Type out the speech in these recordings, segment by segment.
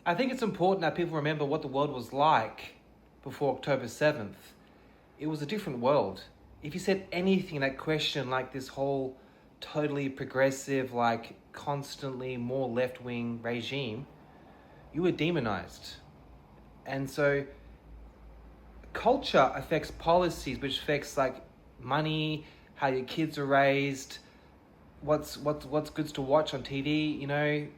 I think it's important that people remember what the world was like before October 7th. It was a different world. If you said anything that questioned like this whole totally progressive, like constantly more left wing regime, you were demonized. And so culture affects policies, which affects like money, how your kids are raised, what's good to watch on TV,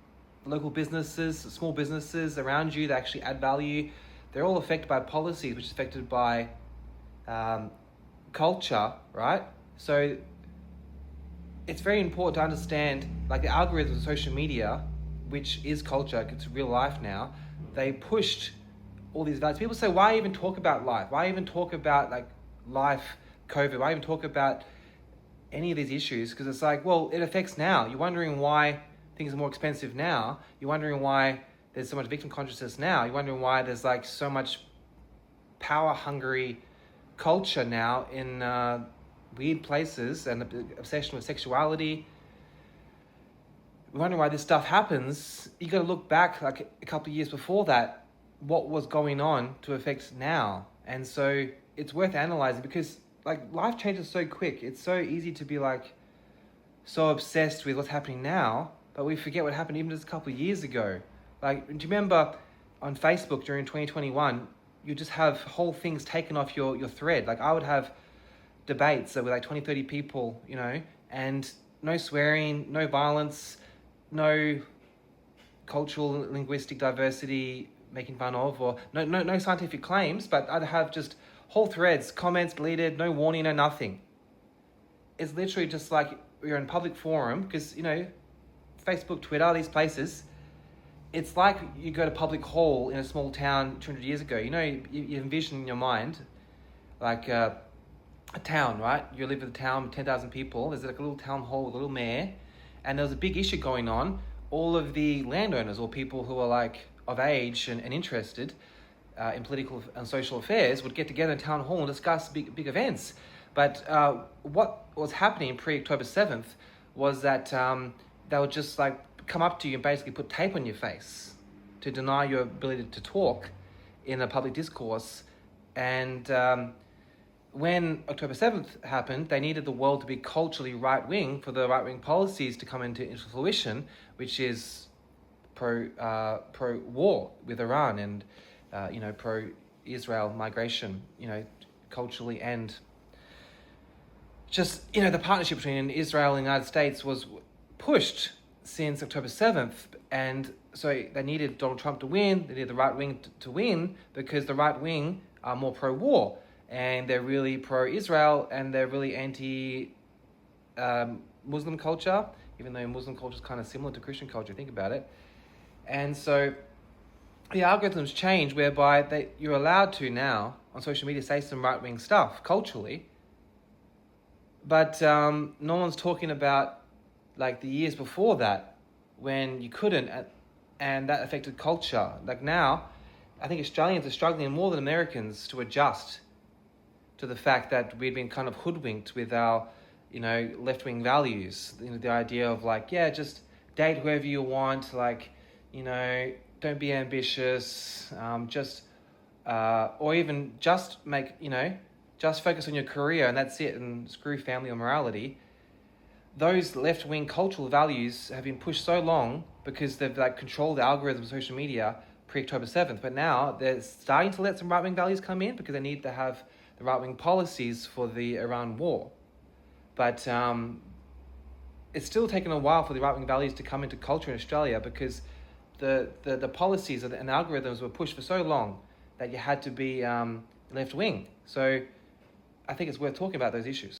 local businesses, small businesses around you that actually add value. They're all affected by policies, which is affected by culture, right? So it's very important to understand, like the algorithms of social media, which is culture, it's real life now. They pushed all these values. People say, why even talk about life? Why even talk about like life, COVID? Why even talk about any of these issues? Because it's like, well, it affects now. You're wondering why things are more expensive now. You're wondering why there's so much victim consciousness now. You're wondering why there's like so much power hungry culture now in weird places and the obsession with sexuality. You're wondering why this stuff happens. You got to look back like a couple of years before that, what was going on to affect now. And so it's worth analyzing because like life changes so quick. It's so easy to be like so obsessed with what's happening now, but we forget what happened even just a couple of years ago. Like, do you remember on Facebook during 2021, you just have whole things taken off your thread? Like I would have debates with like 20, 30 people, and no swearing, no violence, no cultural linguistic diversity making fun of, or no scientific claims, but I'd have just whole threads, comments deleted, no warning, no nothing. It's literally just like you're in public forum because, Facebook, Twitter, these places, it's like you go to public hall in a small town 200 years ago. You envision in your mind like a town, right? You live in a town with 10,000 people. There's like a little town hall with a little mayor, and there's a big issue going on. All of the landowners or people who are like of age and interested in political and social affairs would get together in town hall and discuss big events. But what was happening pre-October 7th was that they would just like come up to you and basically put tape on your face to deny your ability to talk in a public discourse. And when October 7th happened, they needed the world to be culturally right-wing for the right-wing policies to come into fruition, which is pro-war with Iran and pro-Israel migration, culturally, and just, the partnership between Israel and the United States was pushed since October 7th. And so they needed Donald Trump to win, they needed the right wing to win, because the right wing are more pro-war, and they're really pro-Israel, and they're really anti-Muslim culture, even though Muslim culture is kind of similar to Christian culture, think about it. And so the algorithms change whereby you're allowed to now on social media say some right-wing stuff culturally, but no one's talking about like the years before that when you couldn't, and that affected culture. Like now, I think Australians are struggling more than Americans to adjust to the fact that we've been kind of hoodwinked with our, left-wing values. The idea of like, yeah, just date whoever you want, like, don't be ambitious, or even just make, just focus on your career and that's it, and screw family or morality. Those left-wing cultural values have been pushed so long because they've like controlled the algorithm of social media pre-October 7th. But now they're starting to let some right-wing values come in because they need to have the right-wing policies for the Iran war. But it's still taken a while for the right-wing values to come into culture in Australia because the policies and algorithms were pushed for so long that you had to be left-wing. So I think it's worth talking about those issues.